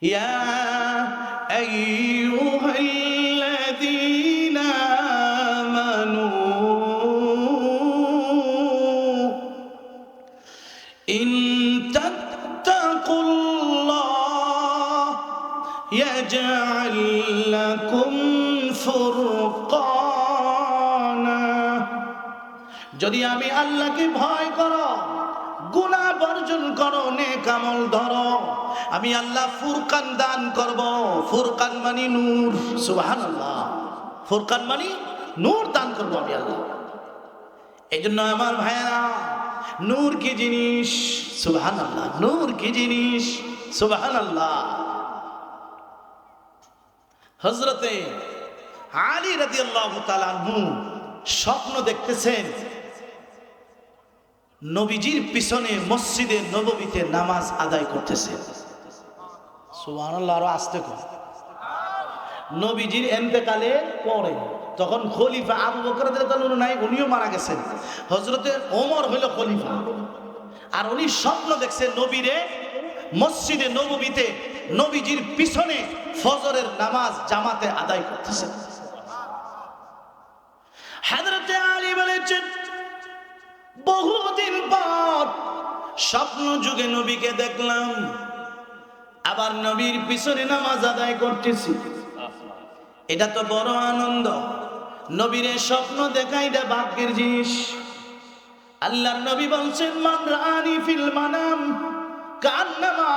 ইয়া আইয়ুহাল্লাযীনা আমানু ইন তাত্তাকুল্লাহ ইয়াজআল লাকুম ফুরকানা। যদি আমি আল্লাহকে ভয় করো, গুনাহ বর্জন করো, নেক আমল ধরো, আমি আল্লাহ ফুরকান দান করব। ফুরকান মানে নূর। সুবহানাল্লাহ। ফুরকান মানে নূর দান করব আমি আল্লাহ। এই জন্য আমার ভাইরা, নূর কি জিনিস? সুবহানাল্লাহ। নূর কি জিনিস? সুবহানাল্লাহ। হযরতে আলী রাদিয়াল্লাহু তাআলা আনহু স্বপ্ন দেখতেছেন, নবীজির পিছনে মসজিদে নববীতে নামাজ আদায় করতেছে। সুবহানাল্লাহ। আরো আস্তে কর। নবীজির ইন্তেকালের পরে তখন খলিফা আবু বকর রাদিয়াল্লাহু আনহু নাই, উনিও মারা গেছেন। হযরতে ওমর হইল খলিফা, আর উনি স্বপ্ন দেখছেন নবীরে মসজিদে নববীতে নবীজির পিছনে ফজরের নামাজ জামাতে আদায় করতেছেন। হযরতে আলী বলেছেন, বহুদিন পর স্বপ্ন যুগে নবীকে দেখলাম, আবার নবীর পিছনে নামাজ আদায় করতেছি। এটা তো বড় আনন্দ। নবীর স্বপ্ন দেখা এটা ভাগ্যের জিনিস। আল্লাহর নবী বলছেন, মান রাআনি ফিল মানাম কান্নামা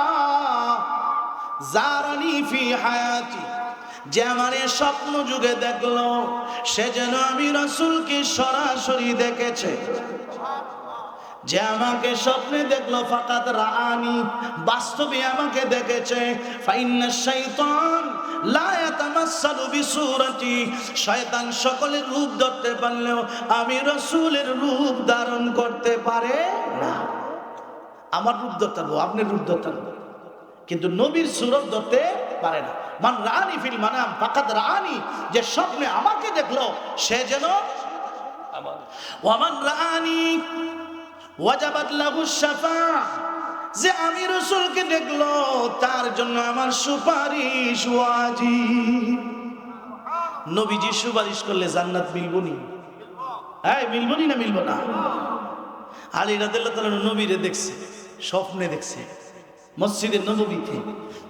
জারানি ফি হায়াতি। যে আমার স্বপ্ন যুগে দেখলো, সে যেন আমি রাসূলকে সরাসরি দেখেছে। যে আমাকে স্বপ্নে দেখলো, ফাকাত রাআনি, বাস্তবে আমাকে দেখেছে। ফাইন্না শাইতান লা ইয়াতামাসসালু বিসূরাতি, শয়তান সকলের রূপ ধরতে পারলেও আমি রাসূলের রূপ ধারণ করতে পারে না। আমার রূপ ধরতে পারবো, আপনি রূপ ধরতে পারবো, কিন্তু নবীর সূরত ধরতে পারে না। মান রাআনি ফিল মানাম ফাকাত রাআনি, যে স্বপ্নে আমাকে দেখলো সে যেন আমার। ওয়া মান রাআনি ওয়াজাবাত লাহু শাফাআহ, যে আমি রাসূলকে দেখলো তার জন্য আমার সুপারিশ ওয়াজিব। নবীজি সুপারিশ করলে জান্নাত মিলবনি? হ্যাঁ, মিলবনি না মিলবো না? আলী রাদিয়াল্লাহু তাআলা নবীরে দেখছে, স্বপ্নে দেখছে মসজিদে নববীতে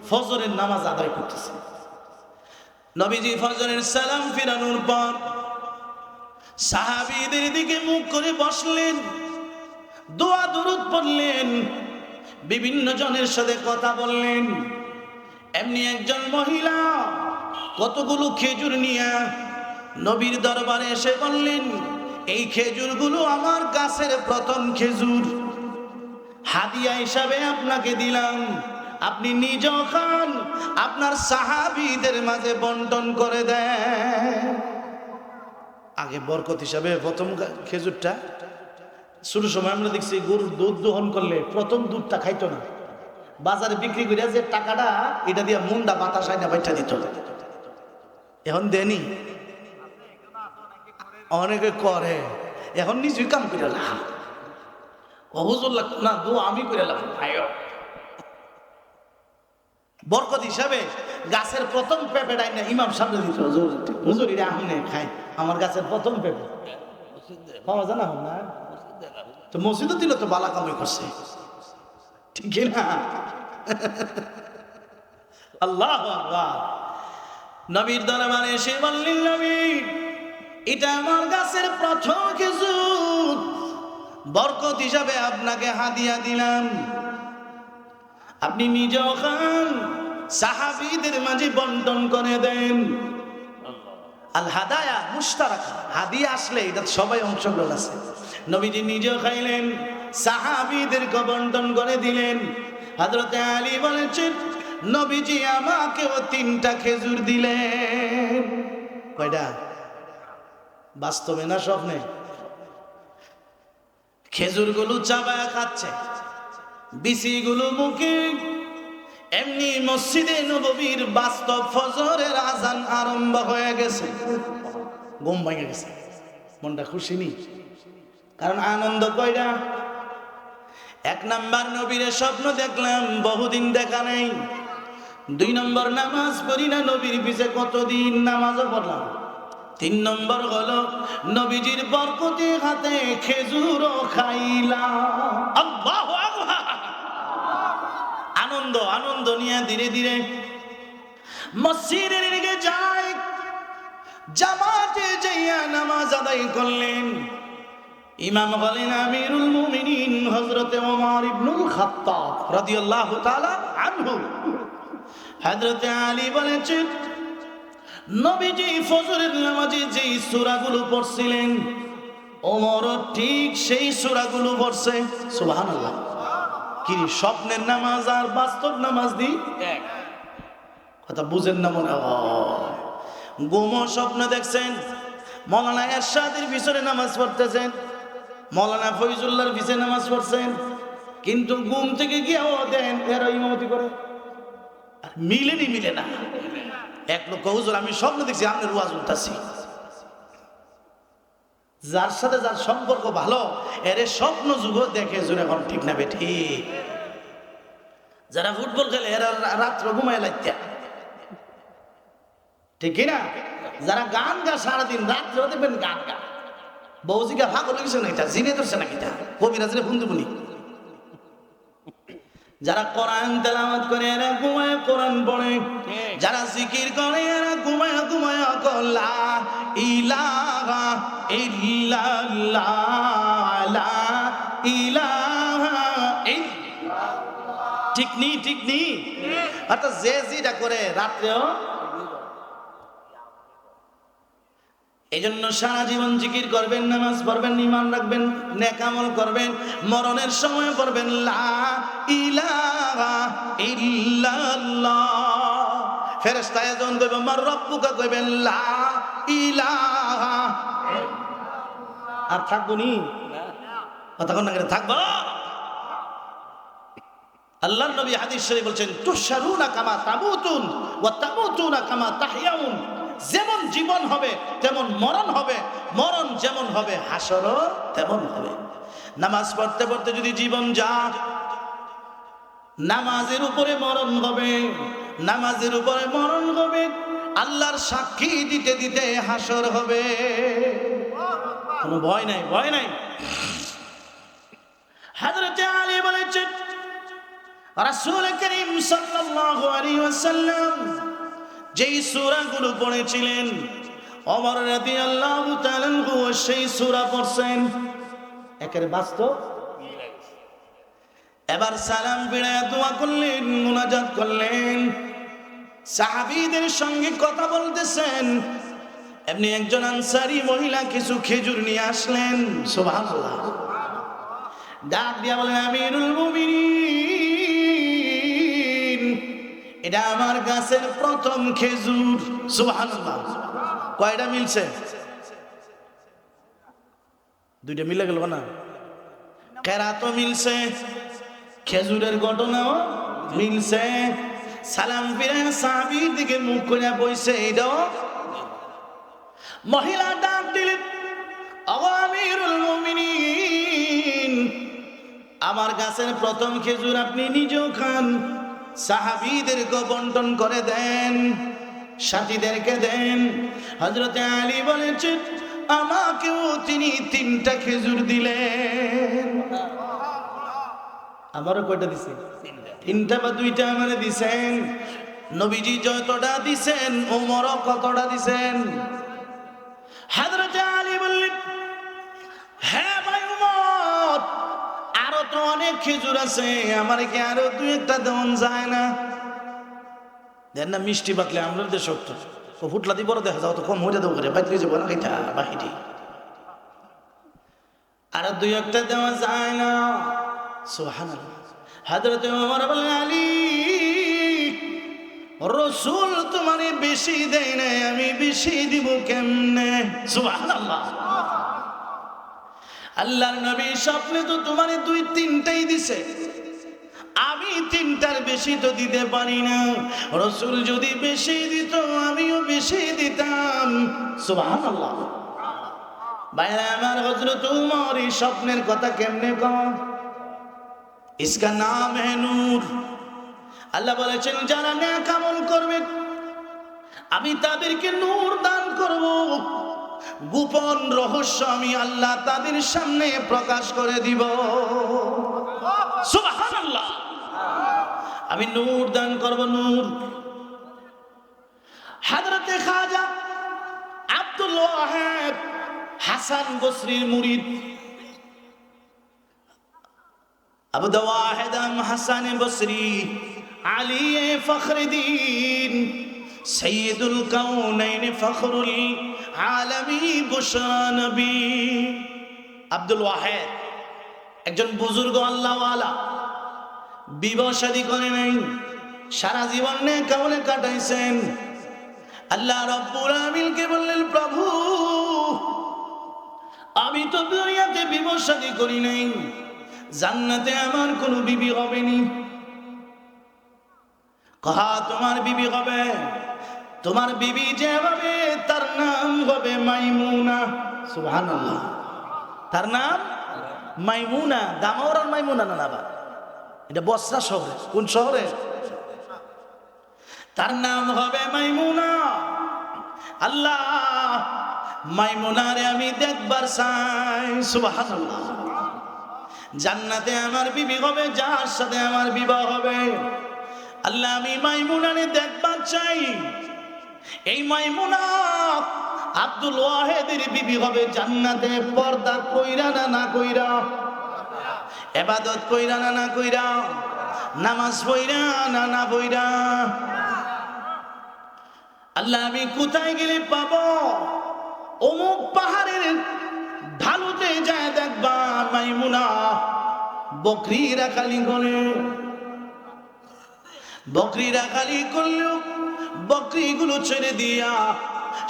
ফজরের নামাজ আদায় করতেছে। নবীজি ফজরের সালাম ফিরানোর পর সাহাবীদের দিকে মুখ করে বসলেন, দোয়া দুরূদ পড়লেন, বিভিন্ন জনের সাথে কথা বললেন। এমনি একজন মহিলা কতগুলো খেজুর নিয়ে নবীর দরবারে এসে বললেন, এই খেজুরগুলো আমার গাছের প্রথম খেজুর, হাদিয়া হিসাবে আপনাকে দিলাম, আপনি নিজেও খান, আপনার সাহাবীদের মাঝে বন্টন করে দেন। আগে বরকত হিসাবে প্রথম খেজুরটা, শুরু সময় আমরা দেখছি গরুর দুধ দহন করলে প্রথম দুধটা খাইতো না, বাজারে বিক্রি করে যে টাকাটা এটা দিয়ে মুন্ডা বাতাস আইনা বাইটা দিত। এখন দেনি, অনেকে করে, এখন নিজেই কাম করে লাভ। হুজুর না দু আমি করে লাভ। বরকত হিসাবে গাছের প্রথম পেঁপেটা আইনা ইমাম সামনে দিত। হুজুর এটা আমনে খাই, আমার গাছের প্রথম পেঁপে পাওয়া জানা হোক না, তো মসজিদও দিল তো বালা কামাই করছে, ঠিক না? আল্লাহু আকবার। নবীর দরবারে এসে বললেন, নবী এটা আমার গাছের প্রথম খেজুর, বরকত হিসাবে আপনাকে হাদিয়া দিলাম, আপনি নিজেও খান, সাহাবীদের মাঝে বন্টন করে দেন। আল হাদায়া মুশতারাকা, হাদিয়া আসলে এটা সবাই অংশগ্রহণ আছে। নবীজি নিজেও খাইলেন, সাহাবীদেরকে বন্টন করে দিলেন। হযরতে আলী বলেছেন, নবীজি আমাকেও 3টা খেজুর দিলেন। কয়টা? বাস্তবে না স্বপ্নে? খেজুরগুলো চাবায়া খাচ্ছে, বিচিগুলো মুখে। এমনি মসজিদে নববীর বাস্তব ফজরের আজান আরম্ভ হয়ে গেছে। ঘুম ভেঙে গেছে, মনটা খুশি নি? কারণ আনন্দ কয়টা? 1 নাম্বার, নবীর স্বপ্ন দেখলাম, বহুদিন দেখা নাই। 2 নম্বর নামাজ পড়ি না নবীর পিছে কতদিন নামাজও পড়লাম। 3 নম্বর হলো নবীজির বরকতে হাতে খেজুরও খাইলাম। আল্লাহু আকবার। আনন্দ আনন্দ নিয়ে ধীরে ধীরে মসজিদের দিকে যায়। জামাতে যাইয়া নামাজ আদায় করলেন। ইমাম হলেন আমিরুল মুমিনিন হযরতে ওমর ইবনুল খাত্তাব রাদিয়াল্লাহু তাআলা আনহু। হযরতে আলী বলেছেন নবীজি ফজরের নামাজে যেই সূরাগুলো পড়ছিলেন ওমর ঠিক সেই সূরাগুলো পড়ছে। সুবহানাল্লাহ। কি স্বপ্নের নামাজ আর বাস্তব নামাজ দি এক কথা বুঝেন না মনে হয়। ঘুমো স্বপ্ন দেখছেন, মৌলানা এরশাদের পিছনে নামাজ পড়তেছেন, মৌলানা ফয়জুল্লাহর পিছনে নামাজ পড়ছেন, কিন্তু ঘুম থেকে গিয়েও দেন এরা ইমামতি করে। মিলে না। এক লোক হুজুর আমি স্বপ্ন দেখছি আপনার ওয়াজ উঠতাছি। যার সাথে যার সম্পর্ক ভালো এরে স্বপ্ন যুগ দেখে জোরে এখন ঠিক না বেঠি। যারা ফুটবল খেলে এরা রাত্র ঘুমায় লাগতে ঠিক কিনা? যারা গান গা সারাদিন রাত্রেও দেখবেন গান গা বৌজিকা ভাগল কিছু না এটা জিনে ধরছে না কিটা কবিরাজরে বন্ধু বলি। যারা কোরআন তেলাওয়াত করে এরা ঘুমায় কোরআন পড়ে, যারা জিকির করে এরা ঘুমায় ঘুমায় লা ইলাহা ইল্লাল্লাহ লা ইলাহা ইল্লাল্লাহ। ঠিক নি অর্থাৎ যে যেটা করে রাত্রেও। এই জন্য সারা জীবন জিকির করবেন, নামাজ পড়বেন, ঈমান রাখবেন, নেক আমল করবেন, মরণের সময় পড়বেন লা ইলাহা ইল্লাল্লাহ। ফেরেশতায়ে যখন কইবে মার রব্বুকা কইবেন লা ইলাহা। আর থাকবো নি কথা কোন না থাকবো। আল্লাহর নবী হাদিস শরীফ বলছেন তুশারুনা কামা তামুতুন ওয়া তামুতুনা কামা তাহইয়াউন। যেমন জীবন হবে তেমন মরণ হবে, মরণ যেমন হবে হাসরও তেমন হবে। নামাজ পড়তে পড়তে যদি জীবন যা, নামাজের উপরে মরণ হবে, নামাজের উপরে মরণ হবে, আল্লাহর সাক্ষী দিতে দিতে হাসর হবে। কোনো ভয় নাই, ভয় নাই। হযরতে আলী বলেছেন রাসূল করিম সাল্লাল্লাহু আলাইহি ওয়াসাল্লাম যেই সূরাগুলো পড়েছিলেন ওমর রাদিয়াল্লাহু তাআলা আনহু সেই সূরা পড়ছেন একের বাস্তব। এবার সালাম ফিরায় দোয়া করলেন, মুনাজাত করলেন, সাহাবীদের সঙ্গে কথা বলতেছেন। এমনি একজন আনসারী মহিলা কিছু খেজুর নিয়ে আসলেন। সুবহানাল্লাহ। ডাক দিয়া বলেন আমিরুল মুমিনিন এটা আমার গাছের প্রথম খেজুর। সুবহানাল্লাহ। কয়টা মিলছে? দুইটা মিলে গেল না? কেরাতো মিলছে, খেজুরের ঘটনাও মিলছে। সালাম ফিরে সাহাবীর দিকে মুখ করে বইছে এটাও। মহিলা ডাক দিলেন আমিরুল মুমিনিন আমার গাছের প্রথম খেজুর আপনি নিজেও খান, সাহাবীদেরকে বন্টন করে দেন, সাথীদেরকে দেন। হযরতে আলী বলেছেন আমাকেও তিনি 3টা খেজুর দিলেন। আমারও কয়টা দিছেন? 3টা বা 2টা আমারে দিছেন। নবীজি যতটা দিছেন ওমরও কতটা দিছেন? হযরতে আলী বললেন হ্যাঁ ভাই ওমর আরো তো অনেক খেজুর আছে, আমার কি আরো 2-1টা দেওয়া যায় না? দেন না, মিষ্টি বাকলে আমরা দেশ ফুটলা দিয়ে বড় দেখা যাও তো কম হয়ে দেবো করে বাইরে যাবো না খাইতা বাহিটি আরো 2-1টা দেওয়া যায় না। সুবহানাল্লাহ। হযরত ওমর বলেন আলী রাসূল তোমারে বেশি দেয় না, আমি বেশি দিব কেমনে? সুবহানাল্লাহ। আল্লাহর নবী স্বপ্নে তো তোমারে 2-3টাই দিছে, আমি 3টার বেশি তো দিতে পারি না। রাসূল যদি বেশি দিত আমিও বেশি দিতাম। সুবহানাল্লাহ। ভাইরা আমার হযরত ওমর এই স্বপ্নের কথা কেমনে কয়? इसका नाम है नूर। আল্লাহ বলেছেন যারা নেক আমল করবে আমি তাদেরকে নূর দান করব, গোপন রহস্য আমি আল্লাহ তাদের সামনে প্রকাশ করে দিব। সুবহানাল্লাহ। আমি নূর দান করব, নূর। হযরতে খাজা আব্দুল ওয়াহাব হাসান বসরির মুরিদ, আব্দুল ওয়াহিদ হাসান বসরি আলী ফখরুদ্দিন সৈয়দুল কাউনাইন ফখরুল আলামিন বুশরা নবী। আব্দুল ওয়াহিদ একজন বুজুর্গ আল্লাহওয়ালা, বিবাহ শাদী করে নাই, সারা জীবন নেক আমলে কাটাইছেন। আল্লাহ রাব্বুল আলামিনকে বললেন প্রভু আমি তো দুনিয়াতে বিবাহ শাদী করি নাই, জান্নাতে আমার কোনো বিবি হবে নি। কহা তোমার বিবি হবে, তোমার বিবি যে হবে তার নাম হবে মাইমুনা। সুবহানাল্লাহ। তার নাম মাইমুনা, দামাওরার মাইমুনা না বাবা, এটা বসরা শহরে। কোন শহরে? তার নাম হবে মাইমুনা। আল্লাহ মাইমুনারে আমি দেখবার চাই। সুবহানাল্লাহ। জান্নাতে আমার বিবি হবে, যার সাথে আমার বিবাহ হবে। আল্লাহ আমি মাইমুনারে দেখবার চাই। এই মাইমুনা আব্দুল ওয়াহিদের বিবি হবে জান্নাতে, পর্দা কইরা না না কইরা, ইবাদত কইরা না না কইরা, নামাজ পড়া না না পড়া। আল্লাহ আমি কোথায় গেলে পাবো? অমুক পাহাড়ের ঢালুতে যায় দেখবা মাইমুনা বকরি রাখালি করে। বকরি রাখালি করলেও বকরিগুলো ছেড়ে দিয়া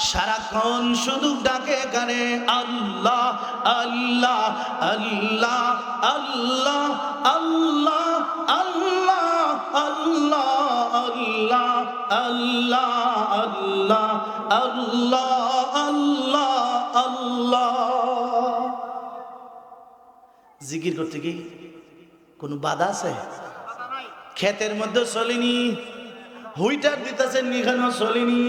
সারাক্ষণ শুধু ডাকে কানে আল্লাহ আল্লাহ আল্লাহ আল্লাহ আল্লাহ আল্লাহ আল্লাহ আল্লাহ আল্লাহ আল্লাহ আল্লাহ আল্লাহ। জিকির করতে কি কোনো বাধা আছে? ক্ষেতের মধ্যে চলেনি, হুইটার দিতেছেন এখানে চলেনি,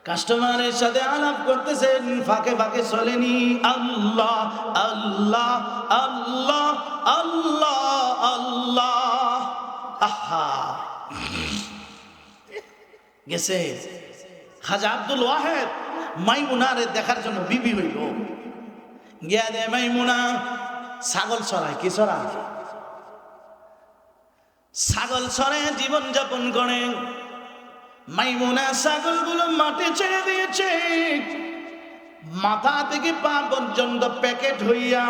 কাস্টমারের সাথে আলাপ করতেছেন ফাঁকে ফাঁকে চলেনি আল্লাহ আল্লাহ আল্লাহ আল্লাহ আল্লাহ। আহা গেছে খাজা আব্দুল ওয়াহিদ মাইমুনারে দেখার জন্য বিবি হইল। গিয়া দে মাইমুনা ছাগল চড়ায়। কি চড়ায়? ছাগল চড়ায় জীবন যাপন করে। মাইমুনা ছাগলগুলো মাঠে ছেড়ে দিয়েছে, মাথা থেকে পা পর্যন্ত প্যাকেট হইয়া,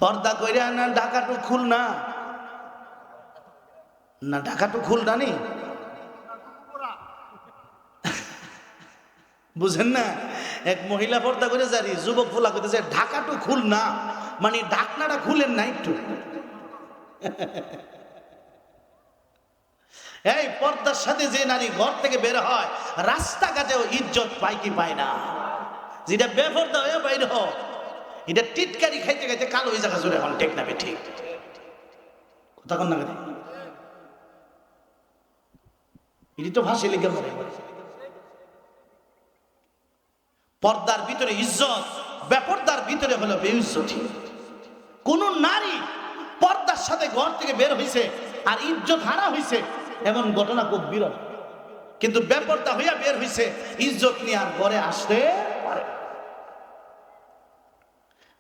পর্দা কইরা না ঢাকাটু খুল না, না ঢাকাটু খুল না নি, বুঝেন না? এক মহিলা পর্দা করে জারি, যুবক ফুলা করতেছে ঢাকাটু খুল না, মানে ঢাকনাটা খুলেন না একটু। এই পর্দার সাথে যে নারী ঘর থেকে বের হয় রাস্তাঘাটেও ইজ্জত পায় কি পায় না? যেটা বেপর্দা হয়ে বাইর হয় এটা টিটকারি খাইতে খাইতে কালো হয়ে জায়গা জুড়ে হন। ঠিক না? ঠিক কথা কন না? এটি তো ভাসে লিখে মরে। পর্দার ভিতরে ইজ্জত, বেপর্দার ভিতরে হলো বেইজ্জতি। কোন নারী পর্দার সাথে ঘর থেকে বের হইছে আর ইজ্জত হারা হইছে এমন ঘটনা খুব বিরল। কিন্তু বেপর্দা হইয়া বের হইছে, ইজ্জত নিয়ে আর ঘরে আসতে পারে।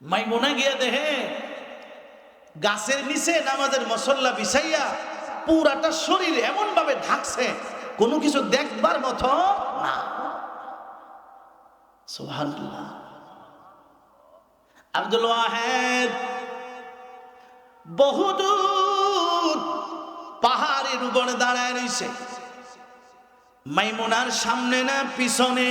মাইমুনা গিয়া দেখে গাছের নিচে নামাজের মুসল্লা বিছাইয়া পুরাটা শরীর এমন ভাবে ঢাকছে কোনো কিছু দেখবার মতো না। সুবহানাল্লাহ। আব্দুল ওয়াহিদ বহুদূর পাহাড়ের উপরে দাঁড়ায় রয়েছে। মাইমুনার সামনে না পিছনে?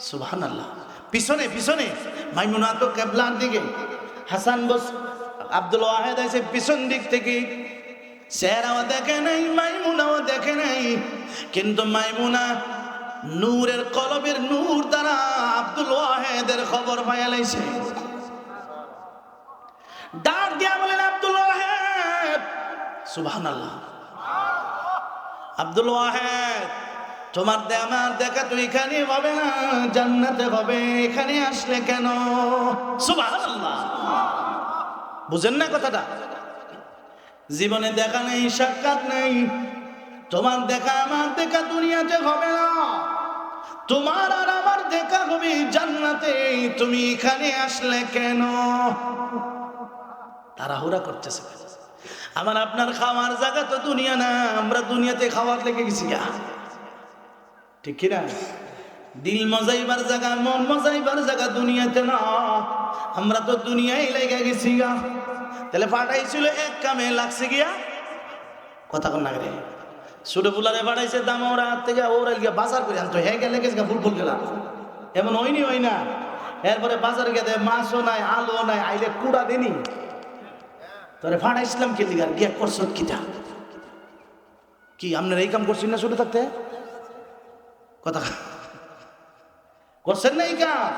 সুবহানাল্লাহ। পিছনে পিছনে। মাইমুনা তো কিবলার দিকে, হাসান বস আব্দুল ওয়াহিদ আছে পিছন দিক থেকে। চেহারাও দেখে নাই, মাইমুনাও দেখে নাই, কিন্তু মাইমুনা নূরের কলবের নূর দ্বারা আব্দুল ওয়াহিদের খবর পাইয়া লাইছে। ডাক দিয়া বলেন আব্দুল ওয়াহিদ সুবহানাল্লাহ। আব্দুল ওয়াহেদ, তোমার আমার দেখা তো এখানে হবে না, জান্নাতে হবে, এখানে আসলে কেন? সুবহানাল্লাহ। বুঝেন না কথাটা? জীবনে দেখা নেই, সাক্ষাৎ নেই, তোমার দেখা আমার দেখা দুনিয়াতে হবে না, তোমার আর আমার দেখা হবে জান্নাতে, তুমি এখানে আসলে কেন? তাড়াহুড়া করতেছে। আমার আপনার খাওয়ার জায়গা তো দুনিয়া না, আমরা দুনিয়াতে খাওয়ার লেগে গেছি গা, ঠিক কিনা? দিল মজাইবার জায়গা, মন মজাইবার জায়গা দুনিয়াতে না, আমরা তো দুনিয়ায় লেগে গেছি গা। তাহলে পাঠাইছিল এক কামে, লাগছে গিয়া কথা কন না রে। ছোট ফুলারে পাঠাইছে দাম ওরা হাত থেকে, ওরা গিয়া বাজার করে আনতো, হ্যাঁ গেলে গেছে ফুল ফুল গেলাম, এমন হয়নি, হয় না? এরপরে বাজারে গিয়ে মাছও নাই, আলুও নাই, আইলে কুড়া দেনি, তোরে ফাটাইছিলাম কি লিগার গিয়া করছ কিটা? কি আপনার এই কাম করছেন না ছোট থাকতে? কথা করছেন না এই কাম?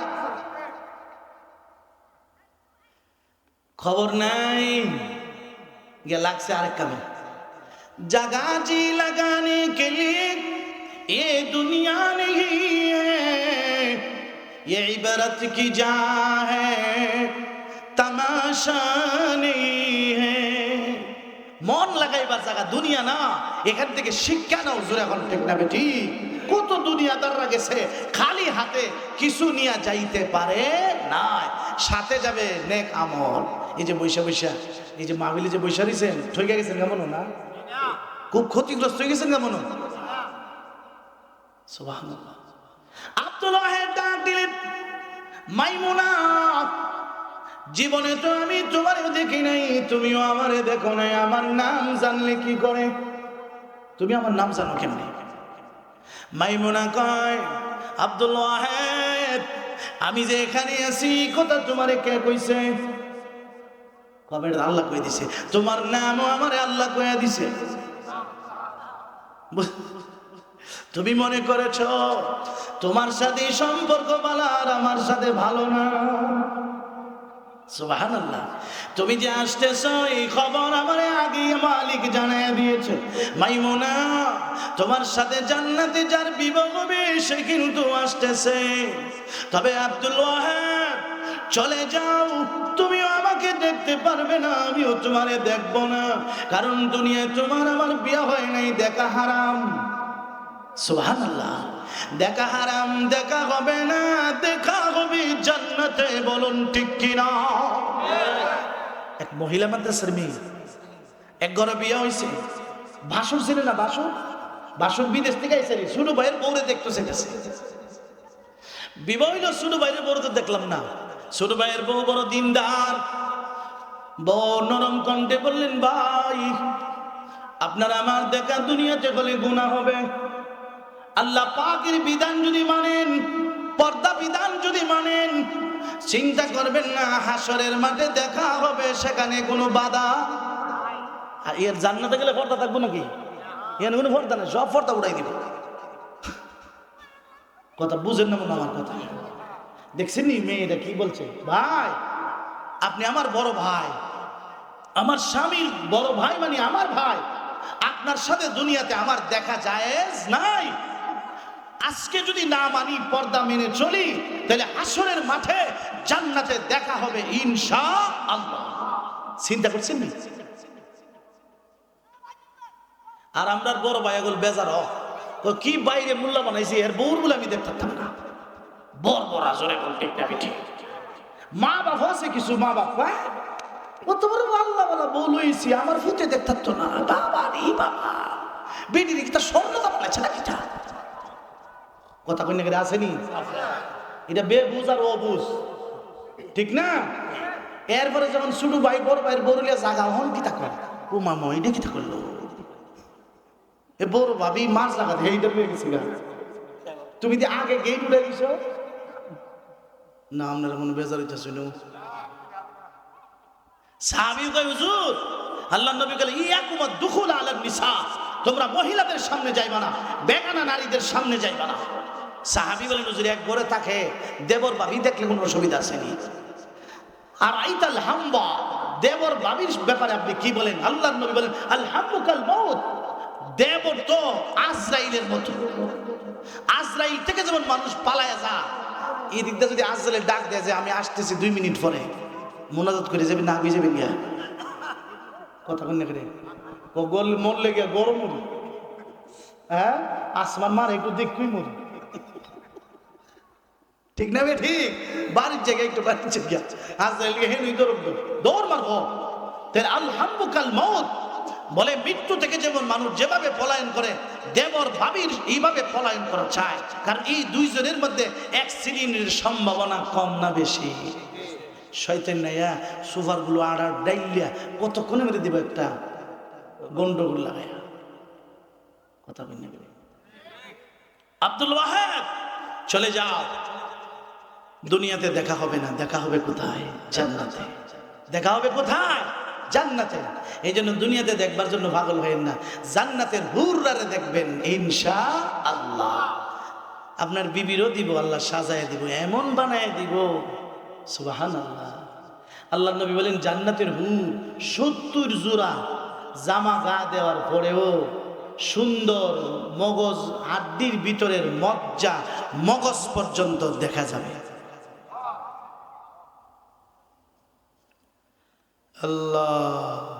খবর নাই, গিয়া লাগছে আরেক কামে। जगह जी लगाने के लिए ये दुनिया नहीं है, ये इबरत की जा है, तमाशा नहीं है। মন লাগাইবার জায়গা দুনিয়া না, এখান থেকে শিক্ষা নাও। জোরে এখন ঠিক না বেটি? কত দুনিয়াদাররা গেছে খালি হাতে, কিছু নিয়ে যাইতে পারে না, সাথে যাবে নেক আমল। এই যে বৈশা বৈশা, এই যে মাহফিলে যে বৈশা দিয়েছেন, ঠকে গেছেন কেমন না? খুব ক্ষতিগ্রস্ত হয়ে গেছেন কেমন? সুবহানাল্লাহ। আব্দুল ওয়াহেদ ডাক দিলেন, মাইমুনা, জীবনে তো আমি তোমারও দেখি নাই, তুমিও আমারে দেখো নাই, আমার নাম জানলে কি করে? তুমি আমার নাম জানো কেমনে? মাইমুনা কয়, আব্দুল ওয়াহেদ, আমি যে এখানে আছি কথা তোমারে কে কইছে? কবে? আল্লাহ কয়ে দিছে। তোমার নামও আমারে আল্লাহ কয়ে দিছে। তুমি মনে করেছ তোমার সাথে সম্পর্ক ভালো আর আমার সাথে ভালো না। সুবহানাল্লাহ। তুমি যে আসতেছো এই খবর আমার আগে মালিক জানিয়ে দিয়েছে। মাইমুনা, তোমার সাথে জান্নাতে যার বিবাহ হবে সে কিন্তু আসতেছে। তবে আব্দুল ওয়াহেদ, চলে যাও, তুমিও আমাকে দেখতে পারবে না, আমিও তোমারে দেখবো না, কারণ দুনিয়ায় তোমার আমার বিয়ে হয় নাই, দেখা হারাম। সুবহানাল্লাহ। দেখা হারাম, দেখা হবে না, দেখা হবে জান্নাতে। বলুন ঠিক কিনা? এক মহিলা মাদ্রাসার মেয়ে, এক ঘরে বিয়ে হয়েছে, বাসর ছিল না, বাসর বাসর বিদেশ থেকে এসে ছোট ভাইয়ের বউরে দেখতেছে গেছে। বিবাহ হইল, ছোট ভাইয়ের বউরে তো দেখলাম না। ছোট ভাইয়ের বউ বড় দিনদার, বউ নরম কণ্ঠে বললেন, ভাই আপনার আমার দেখা দুনিয়াতে হলে গুনাহ হবে। আল্লাহ পাকের বিধান যদি মানেন, পর্দা বিধান যদি মানেন, চিন্তা করবেন না হাসরের মাঠে দেখা হবে, সেখানে কোনো বাধা। আর এর জান্নাতে গেলে পর্দা থাকবো নাকি? এর কোনো পর্দা নেই, সব পর্দা উড়াই দিব। কথা বুঝেন না মনে আমার কথা? দেখছেন নি মেয়েটা কি বলছে? ভাই আপনি আমার বড় ভাই, আমার স্বামীর বড় ভাই, মানে আমার ভাই, আপনার সাথে দুনিয়াতে আমার দেখা জায়েজ নাই। আজকে যদি না মানি, পর্দা মেনে চলি, তাহলে হাসরের মাঠে জান্নাতে দেখা হবে ইনশাআল্লাহ। চিন্তা করছেন নি? আর আমরা বড় ভাই এগুলো বেজার কি বাইরে মোল্লা বানাইছি, এর বউর বলে আমি দেখতাম না। বড় বড় আজরে বলতে মা বাপ আছে কিছু, মা বাপ কত বড় আল্লাহ বলা বউ লইছি, আমার ফুটে দেখতাম তো না। বাবা রে বাবা, বেটির কি তার স্বর্ণ দাম লাগছে নাকি? কথা কই না করে আসেনি? এটা বেবুঝ আর অবুঝ, ঠিক না? এরপরে যখন ছোট ভাই বড় ভাইয়ের বড়লিয়া জাগা হন কি তা করে, ও মামা এটা কি তা করলো, এ বড় ভাবি মাছ লাগাতে এইটা হয়ে গেছি গা। তুমি যে আগে গেট উঠে গেছো না, আপনারা মনে বেজার হইতে শুনো। সাহাবী কয়, হুজুর আল্লাহর নবী বলে, ইয়াকুমুদ দুখুল আলান নিসা, তোমরা মহিলাদের সামনে যাইবা না, বেগানা নারীদের সামনে যাইবা না। সাহাবী বলেন, হুজুর এক ঘরে থাকে দেবর ভাবি দেখলে কোনো অসুবিধা আসেনি। আর আইতাল হাম্বা, দেবর ভাবির ব্যাপারে আপনি কি বলেন? আল্লাহর নবী বলেন আল হামুকাল মউত, দেবর তো আজরাইলের মতো। আজরাইল থেকে যেমন মানুষ পালায়া যা, এই দিক দিয়ে যদি আজরাইল ডাক দেয় যে আমি আসতেছি 2 মিনিট পরে, মোনাজাত করে যাবি না আগে যাবি গিয়া? কথা বল না করে গোল মরলে গিয়া গরম মরি, হ্যাঁ আসমান মার একটু দেখুই মরি, ঠিক না? ঠিক বাড়ির জায়গায় একটু বাড়ির জায়গা আজরাইলকে হেনুই দৌড় মারবো। তাহলে আল হামুকাল মউত বলে মৃত্যু থেকে যেমন মানুষ যেভাবে পলায়ন করে, দেবর ভাবির এইভাবে পলায়ন করা চায়। কারণ এই দুইজনের মধ্যে অ্যাক্সিডেন্টের সম্ভাবনা কম না বেশি? শয়তান নাইয়া সুফার গুলো আড়ার ডাইলিয়া কতক্ষণে মেরে দিব একটা গন্ডগোল লাগাইয়া। কথা বলতে গেলে আব্দুল ওয়াহাব চলে যাও, দুনিয়াতে দেখা হবে না, দেখা হবে কোথায়? জান্নাতে। দেখা হবে কোথায়? জান্নাতে। এই জন্য দুনিয়াতে দেখবার জন্য পাগল হয়েন না, জান্নাতের হুররারে দেখবেন ইনশাআল্লাহ। আপনার বিবিরও দিব আল্লাহ, সাজায় দিব, এমন বানায় দিব সুবহানাল্লাহ। আল্লাহ নবী বলেন জান্নাতের হুর 70 জোড়া জামা গা দেওয়ার পরেও সুন্দর মগজ, হাড্ডির ভিতরের মজ্জা মগজ পর্যন্ত দেখা যাবে। আল্লাহ